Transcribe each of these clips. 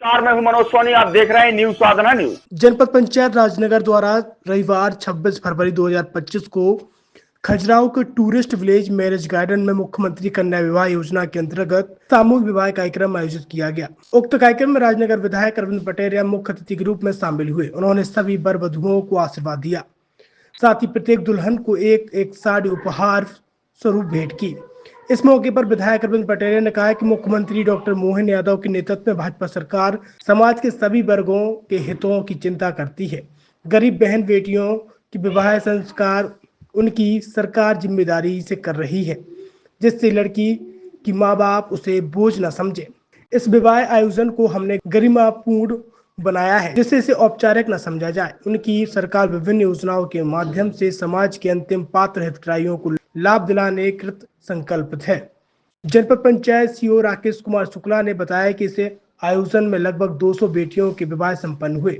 मैं हूं मनोज सोनी, आप देख रहे हैं न्यूज साधना न्यूज। जनपद पंचायत राजनगर द्वारा रविवार 26 फरवरी 2025 को खजुराहो के टूरिस्ट विलेज मैरिज गार्डन में मुख्यमंत्री कन्या विवाह योजना के अंतर्गत सामूहिक विवाह कार्यक्रम आयोजित किया गया। उक्त कार्यक्रम में राजनगर विधायक अरविंद पटेल मुख्य अतिथि के रूप में शामिल हुए। उन्होंने सभी वर वधुओं को आशीर्वाद दिया, साथ ही प्रत्येक दुल्हन को एक साड़ी उपहार स्वरूप भेंट की। इस मौके पर विधायक अरविंद पटेल ने कहा कि मुख्यमंत्री डॉक्टर मोहन यादव के नेतृत्व में भाजपा सरकार समाज के सभी वर्गों के हितों की चिंता करती है। गरीब बहन बेटियों की विवाह संस्कार उनकी सरकार जिम्मेदारी से कर रही है, जिससे लड़की की माँ बाप उसे बोझ न समझे। इस विवाह आयोजन को हमने गरिमापूर्ण बनाया है, जिससे इसे औपचारिक न समझा जाए। उनकी सरकार विभिन्न योजनाओं के माध्यम से समाज के अंतिम पात्र हितग्राहियों को लाभ दिलाने कृत संकल्पित है। जनपद पंचायत सीओ राकेश कुमार शुक्ला ने बताया कि इस आयोजन में लगभग 200 बेटियों के विवाह संपन्न हुए,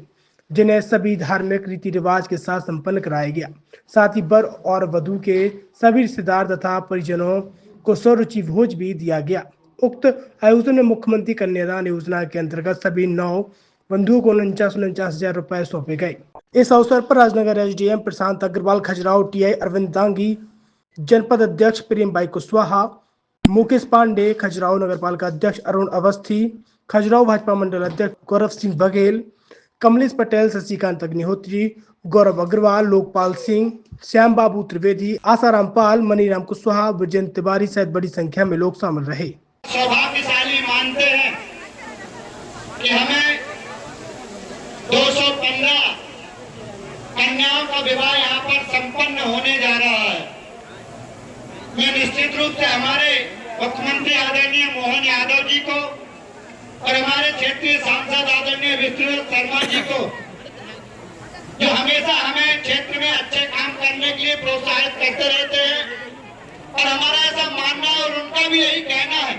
जिन्हें सभी धार्मिक रीति रिवाज के साथ संपन्न कराया गया। साथ ही वर और वधू के सभी रिश्तेदार तथा परिजनों को स्वरुचि भोज भी दिया गया। उक्त आयोजन में मुख्यमंत्री कन्यादान योजना के अंतर्गत सभी 9 बंधुओं को 49,000 रुपए सौंपे गए। इस अवसर पर राजनगर एसडीएम प्रशांत अग्रवाल, खजुराहो टीआई अरविंद दांगी, जनपद अध्यक्ष प्रेम भाई कुशवाहा, मुकेश पांडे, खजुराहो नगरपालिका अध्यक्ष अरुण अवस्थी, खजुराहो भाजपा मंडल अध्यक्ष गौरव सिंह बघेल, कमलेश पटेल, शशिकांत अग्निहोत्री, गौरव अग्रवाल, लोकपाल सिंह, श्याम बाबू त्रिवेदी, आसाराम पाल, मनीराम कुशवाहा, विजय तिवारी सहित बड़ी संख्या में लोग शामिल रहे। सौभाग्यशाली मानते हैं कि हमें 215 कन्याओं का विवाह यहाँ पर संपन्न होने जा रहा है। मैं निश्चित रूप से हमारे मुख्यमंत्री आदरणीय मोहन यादव जी को और हमारे क्षेत्रीय सांसद आदरणीय विष्णु शर्मा जी को, जो हमेशा हमें क्षेत्र में अच्छे काम करने के लिए प्रोत्साहित करते रहते हैं, और हमारा ऐसा मानना है और उनका भी यही कहना है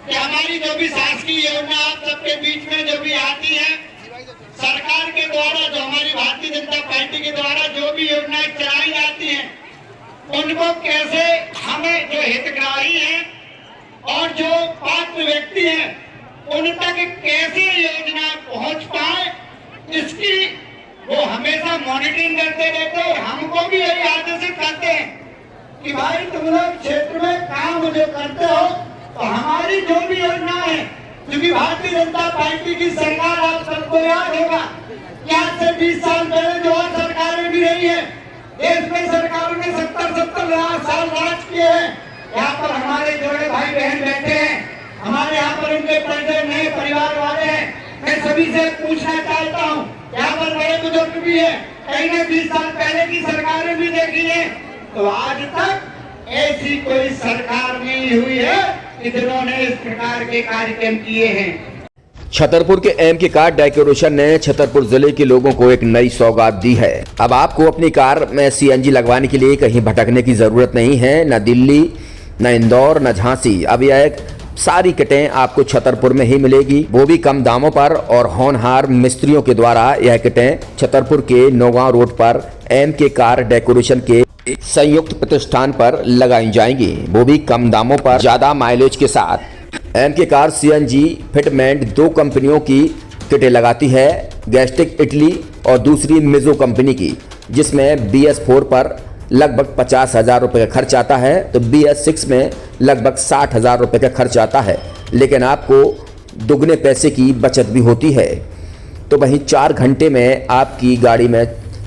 कि हमारी जो भी शासकीय योजना आप सबके बीच में जो भी आती है, सरकार के द्वारा, जो हमारी भारतीय जनता पार्टी के द्वारा जो भी योजनाएं चलाई जाती हैं, उनको कैसे हमें जो हितग्राही हैं और जो पात्र व्यक्ति हैं उन तक कैसे योजना पहुंच पाए, इसकी वो हमेशा मॉनिटरिंग करते रहते हैं। हमको भी यही आदेशित करते हैं कि भाई तुम लोग क्षेत्र में काम जो करते हो तो हमारी जो भी योजना है, क्योंकि भारतीय जनता पार्टी की सरकार आप सबको याद होगा कि आज से 20 साल पहले जो सरकारें भी रही है, देश में सरकारों ने 70 साल राज किए हैं। यहाँ पर हमारे जोड़े भाई बहन बैठे हैं, हमारे यहाँ पर उनके परिजन नए परिवार वाले हैं। मैं सभी से पूछना चाहता हूँ, यहाँ पर बड़े बुजुर्ग भी है, कहीं ने 20 साल पहले की सरकारें भी देखी है, तो आज तक ऐसी कोई सरकार नहीं हुई है कि जिन्होंने इस प्रकार के कार्यक्रम किए हैं। छतरपुर के एम के कार डेकोरेशन ने छतरपुर जिले के लोगों को एक नई सौगात दी है। अब आपको अपनी कार में सीएनजी लगवाने के लिए कहीं भटकने की जरूरत नहीं है, न दिल्ली, न इंदौर, न झांसी। अब यह सारी किटें आपको छतरपुर में ही मिलेगी, वो भी कम दामों पर, और होनहार मिस्त्रियों के द्वारा यह किटें छतरपुर के नौगांव रोड पर एम के कार डेकोरेशन के संयुक्त प्रतिष्ठान पर लगाई जाएंगी, वो भी कम दामों पर, ज्यादा माइलेज के साथ। एम के कार सीएनजी फिटमेंट 2 कंपनियों की किटें लगाती है, गैस्टिक इटली और दूसरी मिजो कंपनी की, जिसमें BS4 पर लगभग 50,000 रुपये का खर्च आता है, तो BS6 में लगभग 60,000 रुपये का खर्च आता है, लेकिन आपको दुगने पैसे की बचत भी होती है। तो वहीं 4 घंटे में आपकी गाड़ी में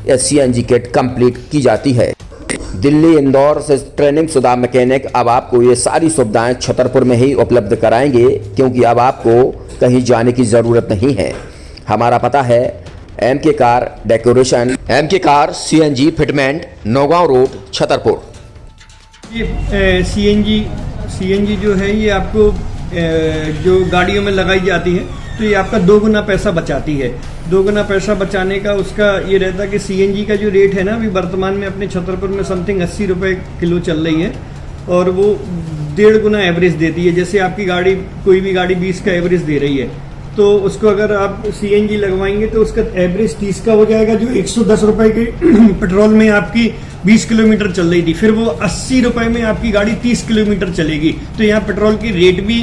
सीएनजी किट कंप्लीट की जाती है। दिल्ली, इंदौर से ट्रेनिंग शुदा मैकेनिक अब आपको ये सारी सुविधाएं छतरपुर में ही उपलब्ध कराएंगे, क्योंकि अब आपको कहीं जाने की ज़रूरत नहीं है। हमारा पता है एम के कार डेकोरेशन, एम के car CNG fitment, Naugaon road, Chhatarpur. ये सीएनजी जो है ये आपको जो गाड़ियों में लगाई जाती है, तो ये आपका 2 गुना पैसा बचाती है। 2 गुना पैसा बचाने का उसका ये रहता है कि सीएनजी का जो रेट है ना, अभी वर्तमान में अपने छतरपुर में समथिंग 80 रुपये किलो चल रही है, और वो 1.5 गुना एवरेज देती है। जैसे आपकी गाड़ी, कोई भी गाड़ी 20 का एवरेज दे रही है, तो उसको अगर आप सीएनजी लगवाएंगे तो उसका एवरेज 30 का हो जाएगा, जो 110 रुपये के पेट्रोल में आपकी 20 किलोमीटर चल रही थी, फिर वो 80 रुपये में आपकी गाड़ी 30 किलोमीटर चलेगी। तो यहाँ पेट्रोल की रेट भी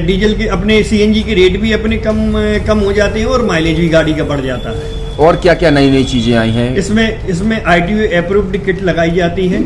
डीजल के अपने सीएनजी के रेट भी अपने कम हो जाते हैं और माइलेज भी गाड़ी का बढ़ जाता है। और क्या क्या नई नई चीजें आई हैं? इसमें ITO अप्रूव्ड किट लगाई जाती है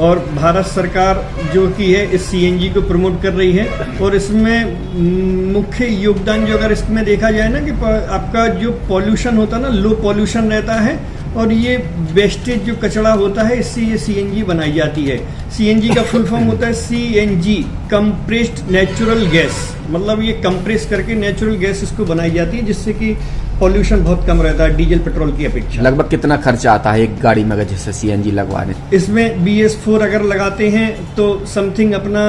और भारत सरकार जो कि है इस सीएनजी को प्रमोट कर रही है। और इसमें मुख्य योगदान जो अगर इसमें देखा जाए ना कि आपका जो पॉल्यूशन होता है ना, लो पॉल्यूशन रहता है और ये वेस्टेज जो कचरा होता है इससे ये सीएनजी बनाई जाती है। सीएनजी का फुल फॉर्म होता है सीएनजी, कंप्रेस्ड नेचुरल गैस, मतलब ये कंप्रेस करके नेचुरल गैस इसको बनाई जाती है जिससे कि पॉल्यूशन बहुत कम रहता है डीजल पेट्रोल की अपेक्षा। लगभग कितना खर्चा आता है एक गाड़ी में अगर जैसे सीएनजी लगवाने? इसमें BS4 अगर लगाते हैं तो समथिंग अपना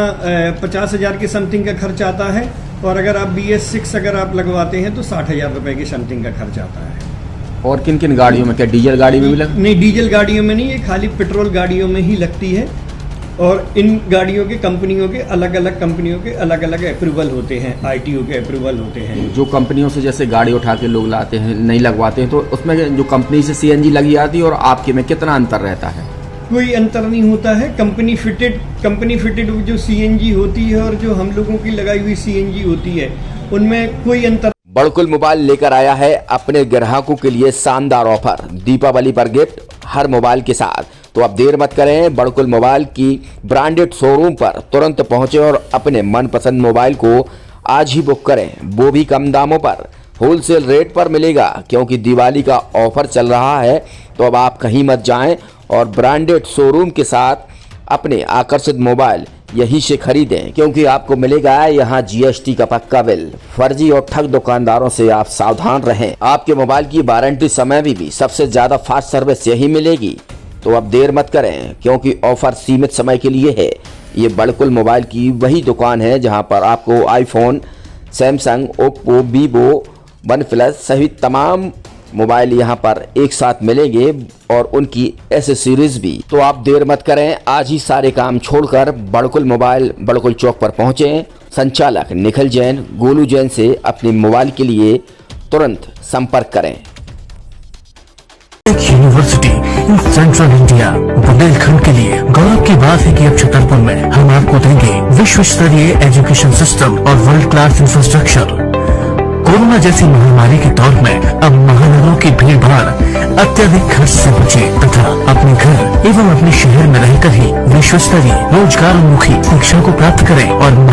50,000 के समथिंग का खर्च आता है और अगर आप BS6 अगर आप लगवाते हैं तो 60,000 रुपए के समथिंग का खर्च आता है। और किन किन गाड़ियों में, क्या डीजल गाड़ी में भी नहीं, डीजल गाड़ियों में नहीं, ये खाली पेट्रोल गाड़ियों में ही लगती है। और इन गाड़ियों के कंपनियों के अलग अलग अप्रूवल होते हैं, ITO के अप्रूवल होते हैं। जो कंपनियों से जैसे गाड़ी उठा के लोग लाते हैं, नहीं लगवाते हैं, तो उसमें जो कंपनी से सीएनजी लगी आती है और आपके में कितना अंतर रहता है? कोई अंतर नहीं होता है। कंपनी फिटेड जो सीएनजी होती है और जो हम लोगों की लगाई हुई सीएनजी होती है उनमें कोई अंतर। बड़कुल मोबाइल लेकर आया है अपने ग्राहकों के लिए शानदार ऑफर, दीपावली पर गिफ्ट हर मोबाइल के साथ। तो अब देर मत करें, बड़कुल मोबाइल की ब्रांडेड शोरूम पर तुरंत पहुंचे और अपने मनपसंद मोबाइल को आज ही बुक करें, वो भी कम दामों पर, होलसेल रेट पर मिलेगा क्योंकि दिवाली का ऑफर चल रहा है। तो अब आप कहीं मत जाएं और ब्रांडेड शोरूम के साथ अपने आकर्षित मोबाइल यहीं से खरीदें क्योंकि आपको मिलेगा यहाँ GST का पक्का बिल। फर्जी और ठग दुकानदारों से आप सावधान रहें। आपके मोबाइल की वारंटी समय में भी सबसे ज्यादा फास्ट सर्विस यही मिलेगी। तो अब देर मत करें क्योंकि ऑफर सीमित समय के लिए है। ये बड़कुल मोबाइल की वही दुकान है जहां पर आपको iPhone, Samsung, Oppo, Vivo, OnePlus सहित तमाम मोबाइल यहां पर एक साथ मिलेंगे और उनकी एसेसरीज भी। तो आप देर मत करें, आज ही सारे काम छोड़कर बड़कुल मोबाइल बड़कुल चौक पर पहुंचें। संचालक निखिल जैन, गोलू जैन से अपने मोबाइल के लिए तुरंत संपर्क करें। University in central India Bundelkhand के लिए गौरव की बात है कि अब छतरपुर में हम आपको देंगे विश्व स्तरीय एजुकेशन सिस्टम और वर्ल्ड क्लास इंफ्रास्ट्रक्चर। कोरोना जैसी महामारी के दौर में अब महानगरों की भीड़ भाड़ अत्यधिक खर्च से बचे तथा अपने घर एवं अपने शहर में रहकर ही विश्व स्तरीय रोजगार उन्मुखी शिक्षा को प्राप्त करें और